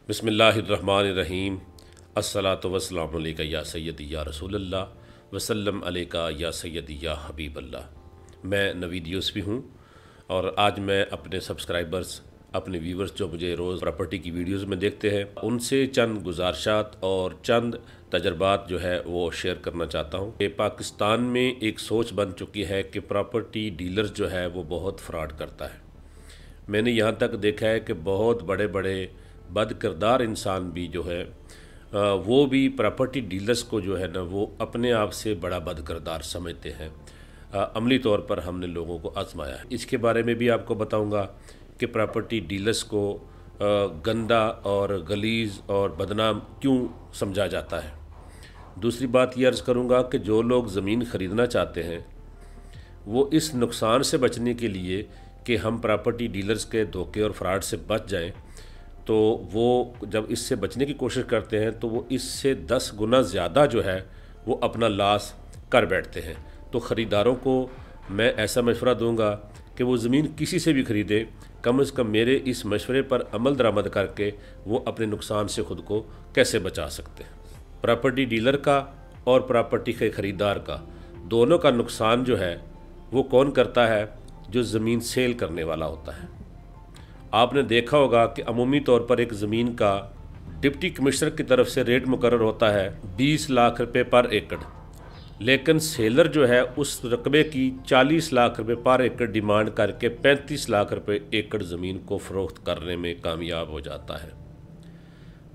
बिस्मिल्लाहिर्रहमानिर्रहीम। अस्सलातु वस्सलामु अलैका या सय्यदी या रसूलल्लाह वसल्लम अलैका या सय्यदी या हबीबल्लाह। मैं नवीद यूसुफ़ी हूँ और आज मैं अपने सब्सक्राइबर्स, अपने व्यूवर्स जो मुझे रोज़ प्रॉपर्टी की वीडियोज़ में देखते हैं, उनसे चंद गुजारिशात और चंद तजर्बात जो है वो शेयर करना चाहता हूँ कि पाकिस्तान में एक सोच बन चुकी है कि प्रॉपर्टी डीलर्स जो है वो बहुत फ्रॉड करता है। मैंने यहाँ तक देखा है कि बहुत बड़े बड़े बद किरदार इंसान भी जो है वो भी प्रॉपर्टी डीलर्स को जो है ना वो अपने आप से बड़ा बद किरदार समझते हैं। अमली तौर पर हमने लोगों को आजमाया है। इसके बारे में भी आपको बताऊंगा कि प्रॉपर्टी डीलर्स को गंदा और गलीज़ और बदनाम क्यों समझा जाता है। दूसरी बात ये अर्ज़ करूंगा कि जो लोग ज़मीन ख़रीदना चाहते हैं वो इस नुकसान से बचने के लिए कि हम प्रॉपर्टी डीलर्स के धोखे और फ्रॉड से बच जाएं, तो वो जब इससे बचने की कोशिश करते हैं तो वो इससे 10 गुना ज़्यादा जो है वो अपना लॉस कर बैठते हैं। तो ख़रीदारों को मैं ऐसा मशवरा दूंगा कि वो ज़मीन किसी से भी ख़रीदे, कम से कम मेरे इस मशवरे पर अमल दरामद करके वो अपने नुकसान से ख़ुद को कैसे बचा सकते हैं। प्रॉपर्टी डीलर का और प्रॉपर्टी के ख़रीदार का दोनों का नुकसान जो है वो कौन करता है? जो ज़मीन सेल करने वाला होता है। आपने देखा होगा कि अमूमी तौर पर एक ज़मीन का डिप्टी कमिश्नर की तरफ से रेट मुकर्रर होता है 20 लाख रुपए पर एकड़, लेकिन सेलर जो है उस रकबे की 40 लाख रुपए पर एकड़ डिमांड करके 35 लाख रुपए एकड़ ज़मीन को फ़रोख्त करने में कामयाब हो जाता है।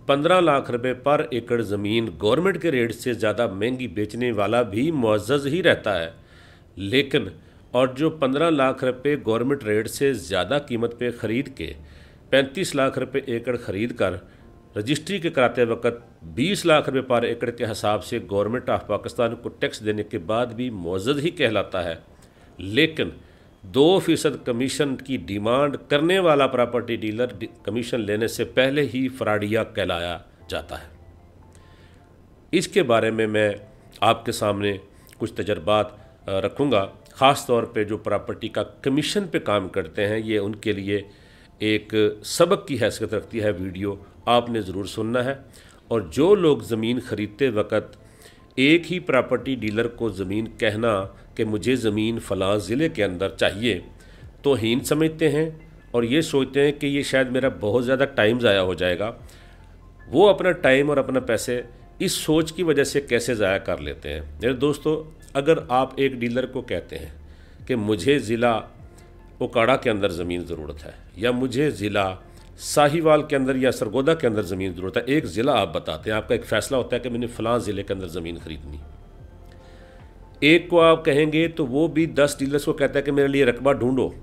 15 लाख रुपए पर एकड़ ज़मीन गवर्नमेंट के रेट से ज़्यादा महंगी बेचने वाला भी मुअज़्ज़ज़ ही रहता है, लेकिन और जो 15 लाख रुपए गवर्नमेंट रेट से ज़्यादा कीमत पे ख़रीद के 35 लाख रुपए एकड़ ख़रीद कर रजिस्ट्री के कराते वक्त 20 लाख रुपए पर एकड़ के हिसाब से गवर्नमेंट ऑफ पाकिस्तान को टैक्स देने के बाद भी मुअज़्ज़ज़ ही कहलाता है, लेकिन 2% कमीशन की डिमांड करने वाला प्रॉपर्टी डीलर कमीशन लेने से पहले ही फ्रॉडिया कहलाया जाता है। इसके बारे में मैं आपके सामने कुछ तजर्बात रखूँगा। ख़ास तौर पे जो प्रॉपर्टी का कमीशन पे काम करते हैं, ये उनके लिए एक सबक की हैसियत रखती है। वीडियो आपने ज़रूर सुनना है। और जो लोग ज़मीन ख़रीदते वक्त एक ही प्रॉपर्टी डीलर को ज़मीन कहना कि मुझे ज़मीन फ़लाँ ज़िले के अंदर चाहिए, तो हीन समझते हैं और ये सोचते हैं कि ये शायद मेरा बहुत ज़्यादा टाइम ज़ाया हो जाएगा। वो अपना टाइम और अपना पैसे इस सोच की वजह से कैसे ज़ाया कर लेते हैं। मेरे दोस्तों, अगर आप एक डीलर को कहते हैं कि मुझे ज़िला ओकाड़ा के अंदर ज़मीन ज़रूरत है, या मुझे ज़िला साहिवाल के अंदर या सरगोदा के अंदर ज़मीन ज़रूरत है, एक ज़िला आप बताते हैं, आपका एक फ़ैसला होता है कि मैंने फ़लाँ ज़िले के अंदर ज़मीन ख़रीदनी। एक को आप कहेंगे तो वो भी 10 डीलर्स को कहता है कि मेरे लिए रकबा ढूंढो,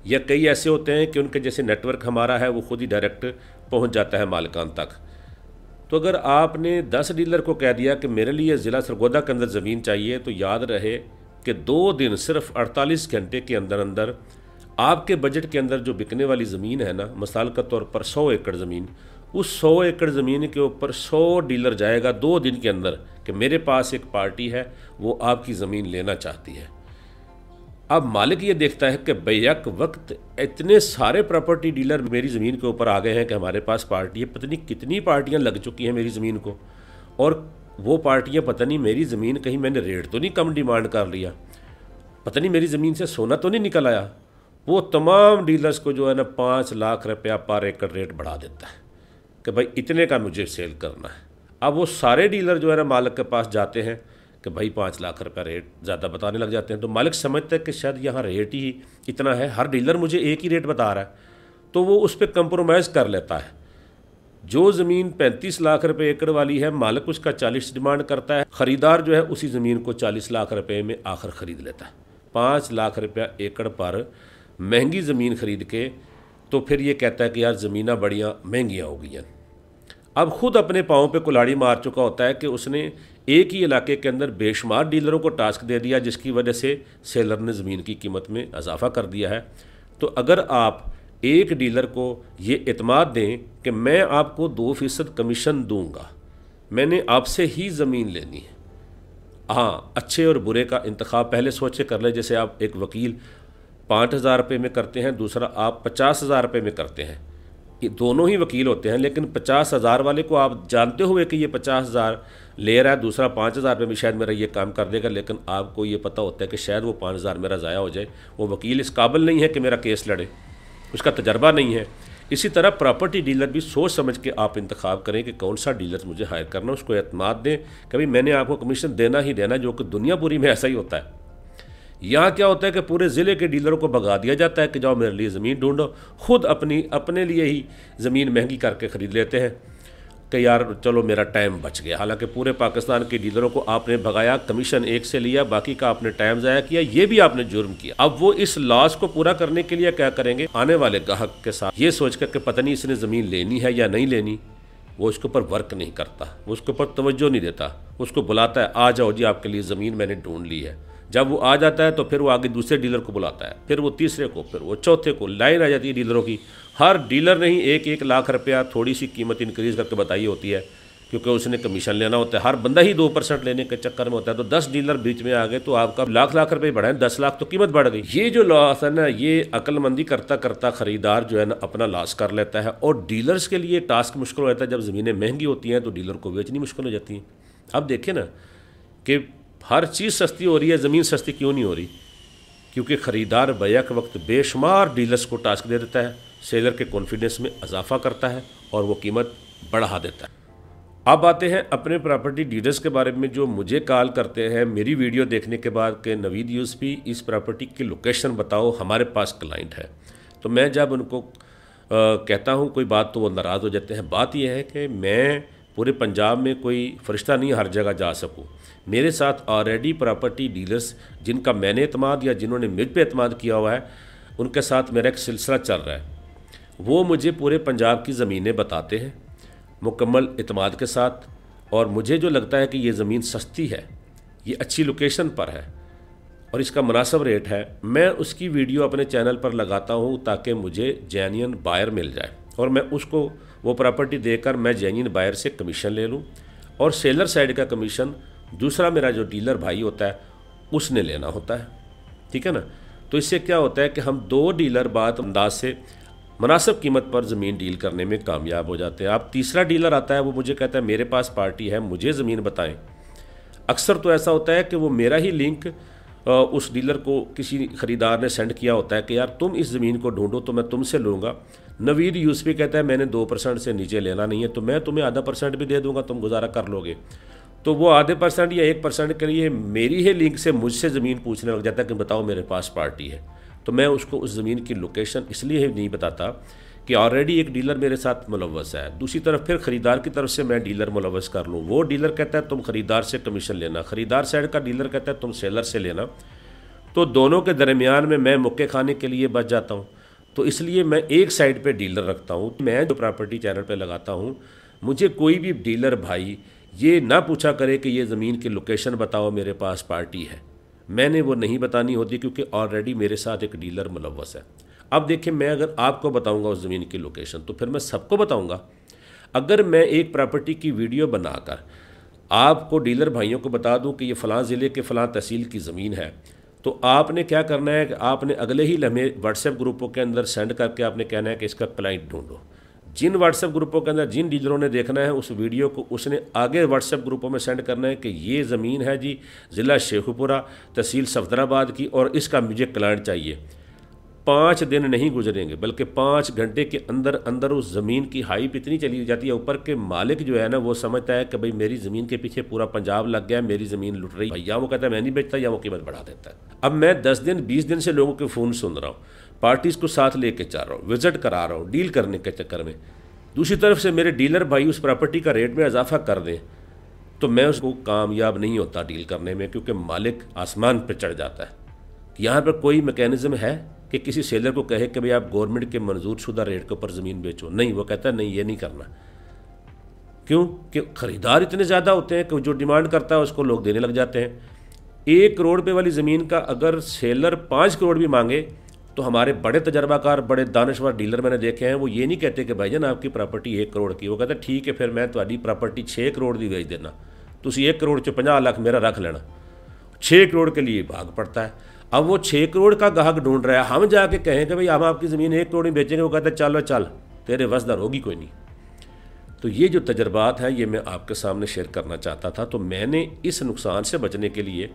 या कई ऐसे होते हैं कि उनके जैसे नेटवर्क हमारा है वो खुद ही डायरेक्ट पहुँच जाता है मालिकान तक। तो अगर आपने 10 डीलर को कह दिया कि मेरे लिए ज़िला सरगोदा के अंदर ज़मीन चाहिए, तो याद रहे कि 2 दिन सिर्फ 48 घंटे के अंदर अंदर आपके बजट के अंदर जो बिकने वाली ज़मीन है ना, मिसाल के तौर पर 100 एकड़ ज़मीन, उस 100 एकड़ ज़मीन के ऊपर 100 डीलर जाएगा 2 दिन के अंदर कि मेरे पास एक पार्टी है वो आपकी ज़मीन लेना चाहती है। अब मालिक ये देखता है कि बैक वक्त इतने सारे प्रॉपर्टी डीलर मेरी ज़मीन के ऊपर आ गए हैं कि हमारे पास पार्टी है, पता नहीं कितनी पार्टियां लग चुकी हैं मेरी ज़मीन को, और वो पार्टियां पता नहीं मेरी ज़मीन कहीं मैंने रेट तो नहीं कम डिमांड कर लिया, पता नहीं मेरी ज़मीन से सोना तो नहीं निकल आया। वो तमाम डीलर्स को जो है ना 5 लाख रुपया पर एकड़ रेट बढ़ा देता है कि भाई इतने का मुझे सेल करना है। अब वो सारे डीलर जो है ना मालिक के पास जाते हैं कि भाई 5 लाख रुपया रेट ज़्यादा बताने लग जाते हैं। तो मालिक समझता है कि शायद यहाँ रेट ही इतना है, हर डीलर मुझे एक ही रेट बता रहा है, तो वो उस पर कंप्रोमाइज़ कर लेता है। जो ज़मीन 35 लाख रुपए एकड़ वाली है, मालिक उसका 40 डिमांड करता है, ख़रीदार जो है उसी ज़मीन को 40 लाख रुपए में आखिर ख़रीद लेता है। 5 लाख रुपया एकड़ पर महंगी ज़मीन ख़रीद के तो फिर ये कहता है कि यार ज़मीनें बढ़िया महंगियाँ हो गई हैं। अब ख़ुद अपने पाँव पे कुल्हाड़ी मार चुका होता है कि उसने एक ही इलाके के अंदर बेशुमार डीलरों को टास्क दे दिया, जिसकी वजह से सेलर ने ज़मीन की कीमत में इजाफ़ा कर दिया है। तो अगर आप एक डीलर को ये एतमाद दें कि मैं आपको 2% कमीशन दूंगा, मैंने आपसे ही ज़मीन लेनी है, हाँ, अच्छे और बुरे का इंतखाब पहले सोच के कर ले। जैसे आप एक वकील 5,000 रुपये में करते हैं, दूसरा आप 50,000 रुपये में करते हैं, ये दोनों ही वकील होते हैं, लेकिन 50,000 वाले को आप जानते हुए कि ये 50,000 ले रहा है, दूसरा 5,000 में भी शायद मेरा ये काम कर देगा, लेकिन आपको ये पता होता है कि शायद वो 5,000 मेरा ज़ाया हो जाए। वो वकील इस काबिल नहीं है कि मेरा केस लड़े, उसका तजर्बा नहीं है। इसी तरह प्रॉपर्टी डीलर भी सोच समझ के आप इंतखाब करें कि कौन सा डीलर मुझे हायर करना, उसको एतमाद दें कभी मैंने आपको कमीशन देना ही देना, जो कि दुनिया पूरी में ऐसा ही होता है। यहाँ क्या होता है कि पूरे ज़िले के डीलरों को भगा दिया जाता है कि जाओ मेरे लिए ज़मीन ढूंढो, खुद अपने लिए ही ज़मीन महंगी करके ख़रीद लेते हैं कि यार चलो मेरा टाइम बच गया। हालांकि पूरे पाकिस्तान के डीलरों को आपने भगाया, कमीशन एक से लिया, बाकी का आपने टाइम ज़ाया किया, ये भी आपने जुर्म किया। अब वो इस लॉस को पूरा करने के लिए क्या करेंगे, आने वाले ग्राहक के साथ ये सोच कर कि पता नहीं इसने ज़मीन लेनी है या नहीं लेनी, वो उसके ऊपर वर्क नहीं करता, वो उसके ऊपर तवज्जो नहीं देता, उसको बुलाता है आ जाओ जी आपके लिए ज़मीन मैंने ढूंढ ली है। जब वो आ जाता है तो फिर वो आगे दूसरे डीलर को बुलाता है, फिर वो तीसरे को, फिर वो चौथे को। लाइन आ जाती है डीलरों की। हर डीलर ने ही 1-1 लाख रुपया थोड़ी सी कीमत इंक्रीज़ करके बताई होती है, क्योंकि उसने कमीशन लेना होता है। हर बंदा ही 2% लेने के चक्कर में होता है। तो 10 डीलर बीच में आ गए तो आपका लाख रुपए बढ़ाए, 10 लाख तो कीमत बढ़ गई। ये जो लॉस है ना, ये अक्लमंदी करता करता ख़रीदार जो है ना अपना लॉस कर लेता है, और डीलर्स के लिए टास्क मुश्किल हो जाता है। जब ज़मीनें महंगी होती हैं तो डीलर को बेचनी मुश्किल हो जाती है। अब देखिए ना कि हर चीज़ सस्ती हो रही है, ज़मीन सस्ती क्यों नहीं हो रही? क्योंकि ख़रीदार बैक वक्त बेशुमार डीलर्स को टास्क दे देता है, सेलर के कॉन्फिडेंस में इजाफा करता है और वो कीमत बढ़ा देता है। अब आते हैं अपने प्रॉपर्टी डीलर्स के बारे में, जो मुझे कॉल करते हैं मेरी वीडियो देखने के बाद कि नवीद यूसुफी इस प्रॉपर्टी की लोकेशन बताओ, हमारे पास क्लाइंट है। तो मैं जब उनको कहता हूँ कोई बात तो वो नाराज़ हो जाते हैं। बात यह है कि मैं पूरे पंजाब में कोई फरिश्ता नहीं हर जगह जा सकूँ। मेरे साथ ऑलरेडी प्रॉपर्टी डीलर्स जिनका मैंने एतमाद या जिन्होंने मुझ पे एतमाद किया हुआ है, उनके साथ मेरा एक सिलसिला चल रहा है। वो मुझे पूरे पंजाब की ज़मीनें बताते हैं मुकम्मल एतमाद के साथ, और मुझे जो लगता है कि ये ज़मीन सस्ती है, ये अच्छी लोकेशन पर है और इसका मुनासिब रेट है, मैं उसकी वीडियो अपने चैनल पर लगाता हूँ ताकि मुझे जेन्युइन बायर मिल जाए और मैं उसको वो प्रॉपर्टी देकर मैं जेन्युइन बायर से कमीशन ले लूँ, और सेलर साइड का कमीशन दूसरा मेरा जो डीलर भाई होता है उसने लेना होता है। ठीक है ना? तो इससे क्या होता है कि हम 2 डीलर बात अंदाज से मुनासिब कीमत पर ज़मीन डील करने में कामयाब हो जाते हैं। अब तीसरा डीलर आता है, वो मुझे कहता है मेरे पास पार्टी है, मुझे ज़मीन बताएं। अक्सर तो ऐसा होता है कि वो मेरा ही लिंक उस डीलर को किसी ख़रीदार ने सेंड किया होता है कि यार तुम इस ज़मीन को ढूंढो तो मैं तुमसे लूँगा। नवीद यूसुफी कहता है मैंने 2% से नीचे लेना नहीं है, तो मैं तुम्हें आधा % भी दे दूँगा, तुम गुजारा कर लोगे। तो वो आधे % या 1% के लिए मेरी ही लिंक से मुझसे ज़मीन पूछने लग जाता है कि बताओ मेरे पास पार्टी है। तो मैं उसको उस ज़मीन की लोकेशन इसलिए नहीं बताता कि ऑलरेडी एक डीलर मेरे साथ मुलव्वस है, दूसरी तरफ फिर ख़रीदार की तरफ से मैं डीलर मुलव्वस कर लूँ। वो डीलर कहता है तुम ख़रीदार से कमीशन लेना, ख़रीदार साइड का डीलर कहता है तुम सेलर से लेना, तो दोनों के दरमियान में मैं मुक्के खाने के लिए बच जाता हूँ। तो इसलिए मैं एक साइड पे डीलर रखता हूँ। मैं जो प्रॉपर्टी चैनल पे लगाता हूँ, मुझे कोई भी डीलर भाई ये ना पूछा करे कि ये ज़मीन की लोकेशन बताओ मेरे पास पार्टी है, मैंने वो नहीं बतानी होती क्योंकि ऑलरेडी मेरे साथ एक डीलर मुलव्वस है। अब देखिए, मैं अगर आपको बताऊंगा उस ज़मीन की लोकेशन तो फिर मैं सबको बताऊंगा। अगर मैं एक प्रॉपर्टी की वीडियो बनाकर आपको डीलर भाइयों को बता दूं कि ये फ़लाँ ज़िले के फ़लाँ तहसील की ज़मीन है, तो आपने क्या करना है कि आपने अगले ही लम्हे व्हाट्सएप ग्रुपों के अंदर सेंड करके आपने कहना है कि इसका क्लाइंट ढूंढो। जिन व्हाट्सएप ग्रुपों के अंदर जिन डीलरों ने देखना है उस वीडियो को उसने आगे व्हाट्सएप ग्रुपों में सेंड करना है कि ये ज़मीन है जी ज़िला शेखुपुरा तहसील सफदराबाद की और इसका मुझे क्लाइंट चाहिए। 5 दिन नहीं गुजरेंगे बल्कि 5 घंटे के अंदर अंदर उस ज़मीन की हाइप इतनी चली जाती है ऊपर के मालिक जो है ना वो समझता है कि भाई मेरी ज़मीन के पीछे पूरा पंजाब लग गया, मेरी ज़मीन लुट रही है। या वो कहता है मैं नहीं बेचता, या वो कीमत बढ़ा देता है। अब मैं 10 दिन 20 दिन से लोगों के फ़ोन सुन रहा हूँ, पार्टीज़ को साथ लेके चल रहा हूँ, विज़िट करा रहा हूँ डील करने के चक्कर में। दूसरी तरफ से मेरे डीलर भाई उस प्रॉपर्टी का रेट में इजाफा कर दें तो मैं उसको कामयाब नहीं होता डील करने में, क्योंकि मालिक आसमान पर चढ़ जाता है। यहाँ पर कोई मैकेनिज़्म है कि किसी सेलर को कहे कि भाई आप गवर्नमेंट के मंजूर शुदा रेट के ऊपर ज़मीन बेचो? नहीं, वो कहता है नहीं ये नहीं करना। क्यों? कि ख़रीदार इतने ज़्यादा होते हैं कि जो डिमांड करता है उसको लोग देने लग जाते हैं। 1 करोड़ रुपये वाली ज़मीन का अगर सेलर 5 करोड़ भी मांगे तो हमारे बड़े तजर्बाकार बड़े दानश्वर डीलर मैंने देखे हैं, वो ये नहीं कहते कि भाईजान आपकी प्रॉपर्टी 1 करोड़ की, वो कहते ठीक है फिर मैं तुम्हारी प्रॉपर्टी 6 करोड़ की बेच देना, तुम 1 करोड़ च 50 लाख मेरा रख लेना। 6 करोड़ के लिए भाग पड़ता है। अब वो 6 करोड़ का ग्राहक ढूंढ रहा है, हम जाके कहें कि भाई हम आपकी ज़मीन 1 करोड़ में बेचेंगे, वो कहते हैं चलो चल तेरे वसदार होगी कोई नहीं। तो ये जो तजर्बात है ये मैं आपके सामने शेयर करना चाहता था। तो मैंने इस नुकसान से बचने के लिए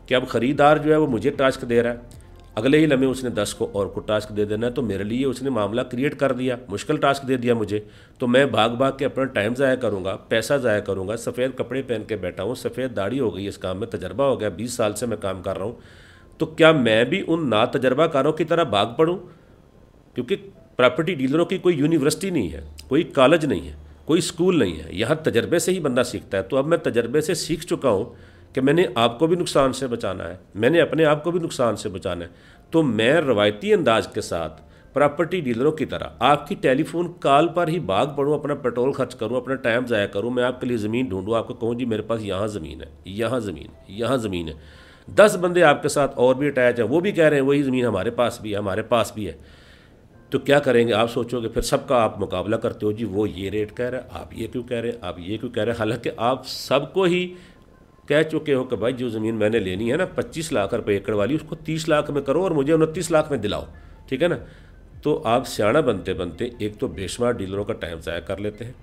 कि अब ख़रीदार जो है वो मुझे टास्क दे रहा है, अगले ही लम्हे उसने 10 को और को टास्क दे देना है, तो मेरे लिए उसने मामला क्रिएट कर दिया, मुश्किल टास्क दे दिया मुझे। तो मैं भाग भाग के अपना टाइम ज़ाया करूँगा, पैसा ज़ाया करूँगा, सफ़ेद कपड़े पहन के बैठा हूँ, सफ़ेद दाढ़ी हो गई, इस काम में तजर्बा हो गया, 20 साल से मैं काम कर रहा हूँ। तो क्या मैं भी उन ना तजर्बाकारों की तरह भाग पड़ूँ? क्योंकि प्रॉपर्टी डीलरों की कोई यूनिवर्सिटी नहीं है, कोई कॉलेज नहीं है, कोई स्कूल नहीं है, यहाँ तजर्बे से ही बंदा सीखता है। तो अब मैं तजर्बे से सीख चुका हूँ कि मैंने आपको भी नुकसान से बचाना है, मैंने अपने आप को भी नुकसान से बचाना है। तो मैं रवायती अंदाज के साथ प्रॉपर्टी डीलरों की तरह आपकी टेलीफोन कॉल पर ही भाग पड़ूँ, अपना पेट्रोल खर्च करूँ, अपना टाइम ज़ाया करूँ, मैं आपके लिए ज़मीन ढूंढूँ, आपको कहूँ जी मेरे पास यहाँ ज़मीन है, यहाँ ज़मीन, यहाँ ज़मीन है, 10 बंदे आपके साथ और भी अटैच हैं, वो भी कह रहे हैं वही ज़मीन हमारे पास भी है, हमारे पास भी है। तो क्या करेंगे? आप सोचोगे, फिर सबका आप मुकाबला करते हो, जी वो ये रेट कह रहा है, आप ये क्यों कह रहे हैं, आप ये क्यों कह रहे हैं। हालांकि आप सबको ही कह चुके हो कि भाई जो ज़मीन मैंने लेनी है ना 25 लाख रुपए एकड़ वाली, उसको 30 लाख में करो और मुझे 29 लाख में दिलाओ, ठीक है ना। तो आप सियाना बनते बनते एक तो बेशुमार डीलरों का टाइम ज़ाया कर लेते हैं,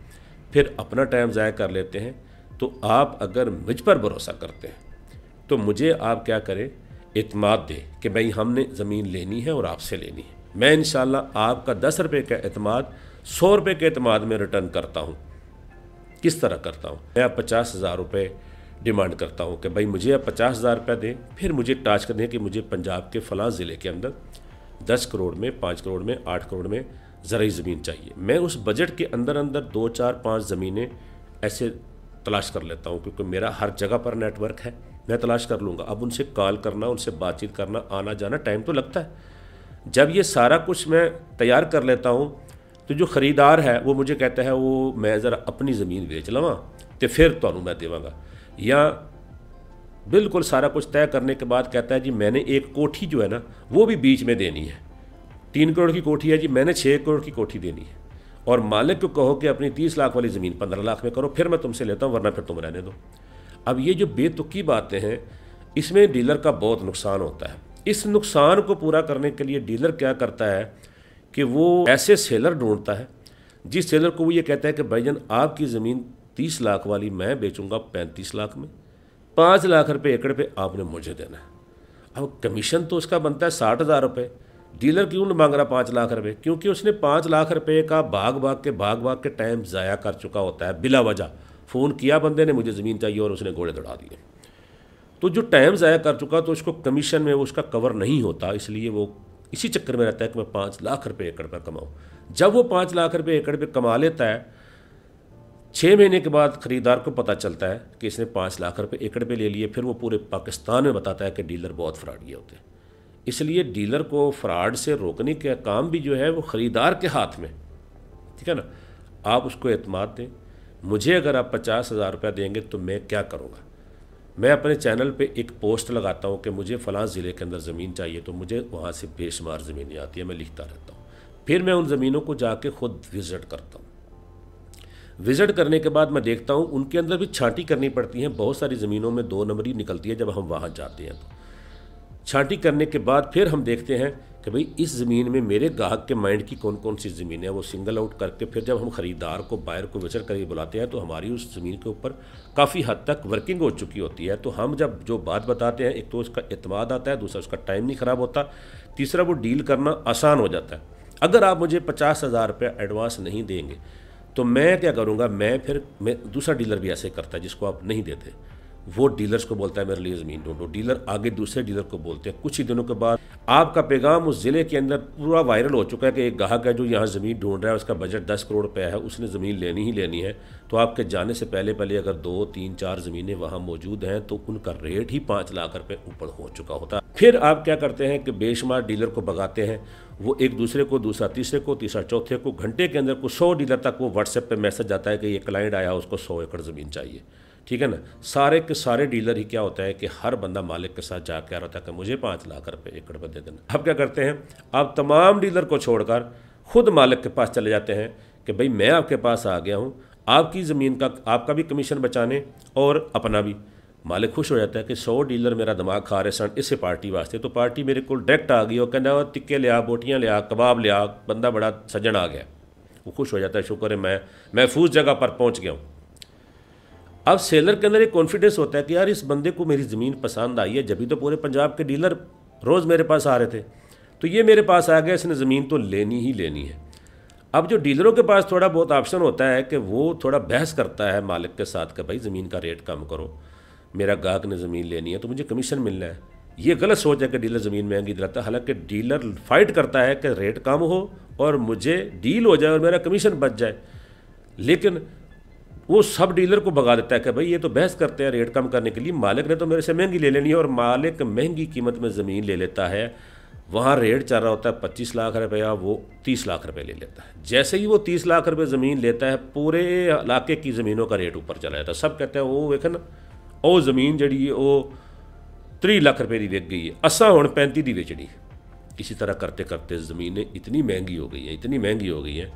फिर अपना टाइम ज़ाया कर लेते हैं। तो आप अगर मुझ पर भरोसा करते हैं तो मुझे आप क्या करें, एतमाद दें कि भाई हमने ज़मीन लेनी है और आपसे लेनी है। मैं इंशाल्लाह आपका 10 रुपये का एतमाद 100 रुपये के एतमाद में रिटर्न करता हूँ। किस तरह करता हूँ? मैं आप 50,000 रुपये डिमांड करता हूँ कि भाई मुझे आप 50,000 रुपये दें, फिर मुझे टास्क दें कि मुझे पंजाब के फ़लाँ ज़िले के अंदर 10 करोड़ में, 5 करोड़ में, 8 करोड़ में ज़रूरी ज़मीन चाहिए। मैं उस बजट के अंदर अंदर 2, 4, 5 ज़मीनें ऐसे तलाश कर लेता हूँ, क्योंकि मेरा हर जगह पर नेटवर्क है, मैं तलाश कर लूँगा। अब उनसे कॉल करना, उनसे बातचीत करना, आना जाना, टाइम तो लगता है। जब ये सारा कुछ मैं तैयार कर लेता हूँ तो जो ख़रीदार है वो मुझे कहता है वो मैं ज़रा अपनी ज़मीन बेच लवां तो फिर तुहानू मैं देवांगा, या बिल्कुल सारा कुछ तय करने के बाद कहता है जी मैंने एक कोठी जो है ना वो भी बीच में देनी है, 3 करोड़ की कोठी है जी, मैंने 6 करोड़ की कोठी देनी है, और मालिक को कहो कि अपनी 30 लाख वाली ज़मीन 15 लाख में करो, फिर मैं तुमसे लेता हूँ, वरना फिर तुम रहने दो। अब ये जो बेतुकी बातें हैं इसमें डीलर का बहुत नुकसान होता है। इस नुकसान को पूरा करने के लिए डीलर क्या करता है कि वो ऐसे सेलर ढूंढता है जिस सेलर को वो ये कहता है कि भाईजान आपकी ज़मीन 30 लाख वाली मैं बेचूंगा 35 लाख में, 5 लाख रुपए एकड़ पे आपने मुझे देना है। अब कमीशन तो उसका बनता है 60,000 रुपये। डीलर क्यों नहीं मांग रहा 5 लाख रुपए? क्योंकि उसने 5 लाख रुपए का भाग भाग के टाइम ज़ाया कर चुका होता है बिला वजह। फ़ोन किया बंदे ने मुझे ज़मीन चाहिए और उसने घोड़े दौड़ा दिए। तो जो टाइम ज़ाया कर चुका तो उसको कमीशन में वो उसका कवर नहीं होता, इसलिए वो इसी चक्कर में रहता है कि मैं 5 लाख रुपए एकड़ पर कमाऊँ। जब वो 5 लाख रुपए एकड़ पर कमा लेता है, 6 महीने के बाद ख़रीदार को पता चलता है कि इसने 5 लाख रुपए एकड़ पे ले लिए, फिर वो पूरे पाकिस्तान में बताता है कि डीलर बहुत फ्रॉडी होते हैं। इसलिए डीलर को फ्रॉड से रोकने का काम भी जो है वो ख़रीदार के हाथ में, ठीक है ना। आप उसको एतमाद दें। मुझे अगर आप 50,000 रुपये देंगे तो मैं क्या करूँगा, मैं अपने चैनल पे एक पोस्ट लगाता हूँ कि मुझे फ़लाँ ज़िले के अंदर ज़मीन चाहिए, तो मुझे वहाँ से बेशुमार ज़मीनें आती है, मैं लिखता रहता हूँ। फिर मैं उन ज़मीनों को जाके ख़ुद विज़िट करता हूँ। विज़िट करने के बाद मैं देखता हूँ उनके अंदर भी छांटी करनी पड़ती है। बहुत सारी ज़मीनों में 2 नंबरी निकलती है जब हम वहाँ जाते हैं। तो छांटी करने के बाद फिर हम देखते हैं कि भाई इस ज़मीन में मेरे ग्राहक के माइंड की कौन कौन सी ज़मीन है, वो सिंगल आउट करके फिर जब हम ख़रीदार को, बायर को विज़िट करके बुलाते हैं तो हमारी उस ज़मीन के ऊपर काफ़ी हद तक वर्किंग हो चुकी होती है। तो हम जब जो बात बताते हैं, एक तो उसका एतमाद आता है, दूसरा उसका टाइम नहीं ख़राब होता, तीसरा वो डील करना आसान हो जाता है। अगर आप मुझे 50,000 रुपये एडवांस नहीं देंगे तो मैं क्या करूँगा, मैं दूसरा डीलर भी ऐसे करता है जिसको आप नहीं देते, वो डीलर्स को बोलता है मेरे लिए ज़मीन ढूंढो, डीलर आगे दूसरे डीलर को बोलते हैं। कुछ ही दिनों के बाद आपका पैगाम उस ज़िले के अंदर पूरा वायरल हो चुका है कि एक ग्राहक है जो यहाँ ज़मीन ढूंढ रहा है, उसका बजट 10 करोड़ रुपये है, उसने ज़मीन लेनी ही लेनी है। तो आपके जाने से पहले पहले अगर 2, 3, 4 ज़मीनें वहाँ मौजूद हैं तो उनका रेट ही 5 लाख रुपये ऊपर हो चुका होता है। फिर आप क्या करते हैं कि बेशुमार डीलर को भगाते हैं, वो एक दूसरे को, दूसरा तीसरे को, तीसरा चौथे को, घंटे के अंदर को 100 डीलर तक वो व्हाट्सएप पे मैसेज आता है कि ये क्लाइंट आया, उसको 100 एकड़ ज़मीन चाहिए, ठीक है ना। सारे के सारे डीलर ही क्या होता है कि हर बंदा मालिक के साथ जा कह रहा था कि मुझे 5 लाख रुपये एकड़ पर दे देना। अब क्या करते हैं, आप तमाम डीलर को छोड़कर खुद मालिक के पास चले जाते हैं कि भाई मैं आपके पास आ गया हूँ, आपकी ज़मीन का आपका भी कमीशन बचाने और अपना भी। मालिक खुश हो जाता है कि 100 डीलर मेरा दिमाग खा रहे सन इस पार्टी वास्ते, तो पार्टी मेरे को डायरेक्ट आ गई और कहना टिक्के लिया, बोटियाँ लिया, कबाब लिया, बंदा बड़ा सज्जन आ गया। वो खुश हो जाता है, शुक्र है मैं महफूज जगह पर पहुँच गया हूँ। अब सेलर के अंदर एक कॉन्फिडेंस होता है कि यार इस बंदे को मेरी ज़मीन पसंद आई है, जब भी तो पूरे पंजाब के डीलर रोज़ मेरे पास आ रहे थे, तो ये मेरे पास आ गया, इसने ज़मीन तो लेनी ही लेनी है। अब जो डीलरों के पास थोड़ा बहुत ऑप्शन होता है कि वो थोड़ा बहस करता है मालिक के साथ कि भाई ज़मीन का रेट कम करो, मेरा गाहक ने ज़मीन लेनी है तो मुझे कमीशन मिलना है। ये गलत सोच है कि डीलर ज़मीन महंगी दिलाता है, हालांकि डीलर फाइट करता है कि रेट कम हो और मुझे डील हो जाए और मेरा कमीशन बच जाए, लेकिन वो सब डीलर को भगा देता है कि भाई ये तो बहस करते हैं रेट कम करने के लिए, मालिक ने तो मेरे से महंगी ले लेनी है, और मालिक महंगी कीमत में ज़मीन ले लेता है। वहाँ रेट चल रहा होता है 25 लाख रुपया, वो 30 लाख रुपये ले लेता है। जैसे ही वो 30 लाख रुपये ज़मीन लेता है, पूरे इलाके की ज़मीनों का रेट ऊपर चला जाता है। सब कहते हैं वो वेख ना वो ज़मीन जड़ी है वो 30 लाख रुपये की विक गई है, असा हुण 35 की बेचनी। इसी तरह करते करते ज़मीनें इतनी महंगी हो गई हैं, इतनी महंगी हो गई हैं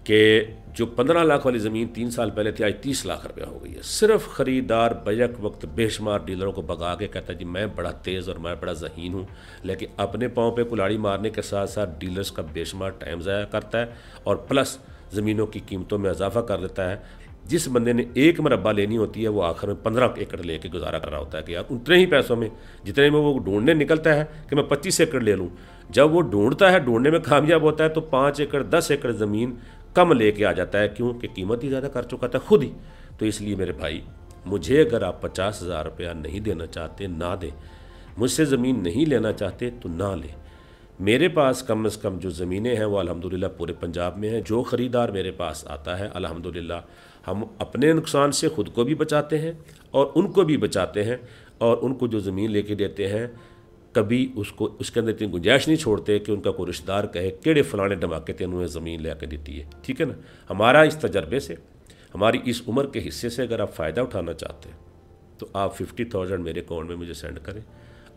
कि जो 15 लाख वाली ज़मीन 3 साल पहले थी, आज 30 लाख रुपया हो गई है। सिर्फ ख़रीदार बैक वक्त बेशुमार डीलरों को भगा के कहता है जी मैं बड़ा तेज़ और मैं बड़ा ज़हीन हूँ, लेकिन अपने पाँव पे कुल्हाड़ी मारने के साथ साथ डीलर्स का बेशुमार टाइम ज़ाया करता है और प्लस ज़मीनों की कीमतों में इजाफा कर देता है। जिस बंदे ने 1 मरबा लेनी होती है वो आखिर में 15 एकड़ लेके गुजारा कर रहा होता है कि यार उतने ही पैसों में जितने में वो ढूंढने निकलता है कि मैं 25 एकड़ ले लूँ, जब वो ढूंढता है, ढूंढने में कामयाब होता है तो 5 एकड़ 10 एकड़ ज़मीन कम लेके आ जाता है। क्यों कि कीमत ही ज़्यादा कर चुका था खुद ही। तो इसलिए मेरे भाई, मुझे अगर आप 50,000 रुपया नहीं देना चाहते ना दें, मुझसे ज़मीन नहीं लेना चाहते तो ना लें। मेरे पास कम से कम जो ज़मीनें हैं वो अल्हम्दुलिल्लाह पूरे पंजाब में हैं। जो ख़रीदार मेरे पास आता है अल्हम्दुलिल्लाह हम अपने नुकसान से ख़ुद को भी बचाते हैं और उनको भी बचाते हैं, और उनको जो ज़मीन लेके देते हैं कभी उसको उसके अंदर इतनी गुंजाइश नहीं छोड़ते कि उनका कोई रिश्तेदार कहे केड़े फलाने धमाके तेन ज़मीन ले आके दी है। ठीक है ना। हमारा इस तजर्बे से, हमारी इस उम्र के हिस्से से अगर आप फ़ायदा उठाना चाहते हैं तो आप 50,000 मेरे अकाउंट में मुझे सेंड करें,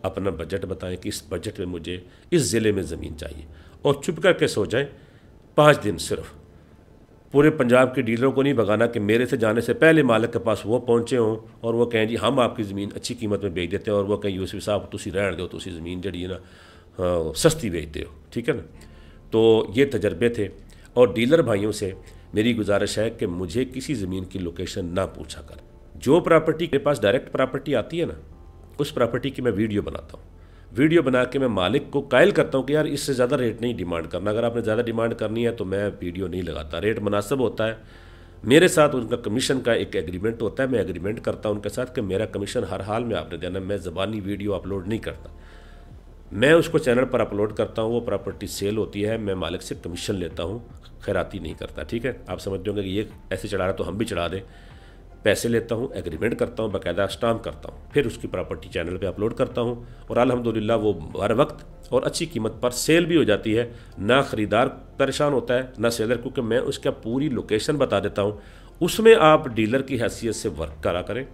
अपना बजट बताएं कि इस बजट में मुझे इस ज़िले में ज़मीन चाहिए, और चुप करके सो जाएं। 5 दिन सिर्फ पूरे पंजाब के डीलरों को नहीं भगाना कि मेरे से जाने से पहले मालिक के पास वो पहुँचे हों और वो कहें जी हम आपकी ज़मीन अच्छी कीमत में बेच देते हैं, और वो कहें यूसुफ साहब तुसी रहने दो, तुसी ज़मीन जड़ी है ना सस्ती बेचते हो। ठीक है ना। तो ये तजर्बे थे, और डीलर भाइयों से मेरी गुजारिश है कि मुझे किसी ज़मीन की लोकेशन ना पूछा कर। जो प्रॉपर्टी मेरे पास डायरेक्ट प्रॉपर्टी आती है ना, उस प्रॉपर्टी की मैं वीडियो बनाता हूँ। वीडियो बना के मैं मालिक को कायल करता हूँ कि यार इससे ज़्यादा रेट नहीं डिमांड करना, अगर आपने ज़्यादा डिमांड करनी है तो मैं वीडियो नहीं लगाता। रेट मुनासिब होता है मेरे साथ, उनका कमीशन का एक एग्रीमेंट होता है, मैं एग्रीमेंट करता हूँ उनके साथ कि मेरा कमीशन हर हाल में आपने देना। मैं ज़बानी वीडियो अपलोड नहीं करता, मैं उसको चैनल पर अपलोड करता हूँ। वो प्रॉपर्टी सेल होती है, मैं मालिक से कमीशन लेता हूँ, खैराती नहीं करता। ठीक है। आप समझते होंगे कि ये ऐसे चढ़ा रहा तो हम भी चढ़ा दें। पैसे लेता हूँ, एग्रीमेंट करता हूँ, बाकायदा स्टाम्प करता हूँ, फिर उसकी प्रॉपर्टी चैनल पे अपलोड करता हूँ, और अल्हम्दुलिल्लाह वो हर वक्त और अच्छी कीमत पर सेल भी हो जाती है। ना ख़रीदार परेशान होता है ना सेलर, क्योंकि मैं उसका पूरी लोकेशन बता देता हूँ। उसमें आप डीलर की हैसियत से वर्क करा करें।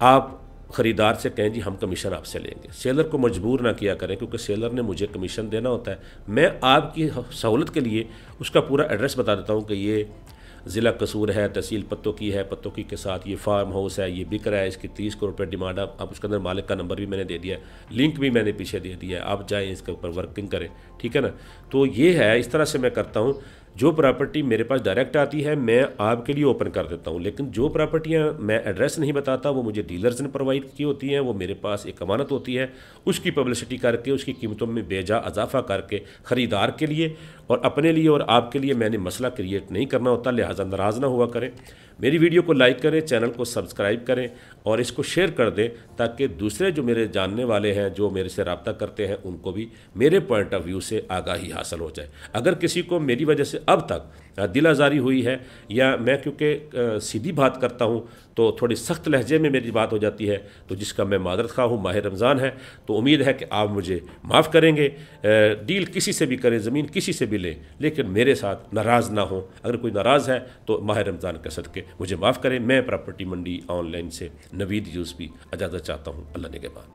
आप ख़रीदार से कहें जी हम कमीशन आपसे लेंगे, सेलर को मजबूर ना किया करें, क्योंकि सेलर ने मुझे कमीशन देना होता है। मैं आपकी सहूलत के लिए उसका पूरा एड्रेस बता देता हूँ कि ये ज़िला कसूर है, तहसील पत्तों की है, पत्तों की के साथ ये फार्म हाउस है, ये बिक रहा है, इसकी 30 करोड़ रुपये डिमांड। अब उसके अंदर मालिक का नंबर भी मैंने दे दिया है, लिंक भी मैंने पीछे दे दिया है, आप जाएँ इसके ऊपर वर्किंग करें। ठीक है ना। तो ये है, इस तरह से मैं करता हूँ। जो प्रॉपर्टी मेरे पास डायरेक्ट आती है मैं आपके लिए ओपन कर देता हूँ, लेकिन जो प्रॉपर्टियाँ मैं एड्रेस नहीं बताता वो मुझे डीलर्स ने प्रोवाइड की होती हैं, वो मेरे पास एक अमानत होती है। उसकी पब्लिसिटी करके उसकी कीमतों में बेजा इजाफा करके ख़रीदार के लिए और अपने लिए और आपके लिए मैंने मसला क्रिएट नहीं करना होता, लिहाजा नाराज़ ना हुआ करें। मेरी वीडियो को लाइक करें, चैनल को सब्सक्राइब करें और इसको शेयर कर दें, ताकि दूसरे जो मेरे जानने वाले हैं, जो मेरे से रब्ता करते हैं, उनको भी मेरे पॉइंट ऑफ व्यू से आगाही हासिल हो जाए। अगर किसी को मेरी वजह से अब तक दिल आज़ारी हुई है, या मैं क्योंकि सीधी बात करता हूँ तो थोड़ी सख्त लहजे में मेरी बात हो जाती है, तो जिसका मैं मादरत खा हूँ। माह रमज़ान है तो उम्मीद है कि आप मुझे माफ़ करेंगे। डील किसी से भी करें, ज़मीन किसी से भी लें, लेकिन मेरे साथ नाराज़ ना हो। अगर कोई नाराज़ है तो माह रमज़ान के सदके मुझे माफ़ करें। मैं प्रॉपर्टी मंडी ऑनलाइन से नवीद यूसुफ़ी इजाज़त चाहता हूँ। अल्लाह ने के बाद।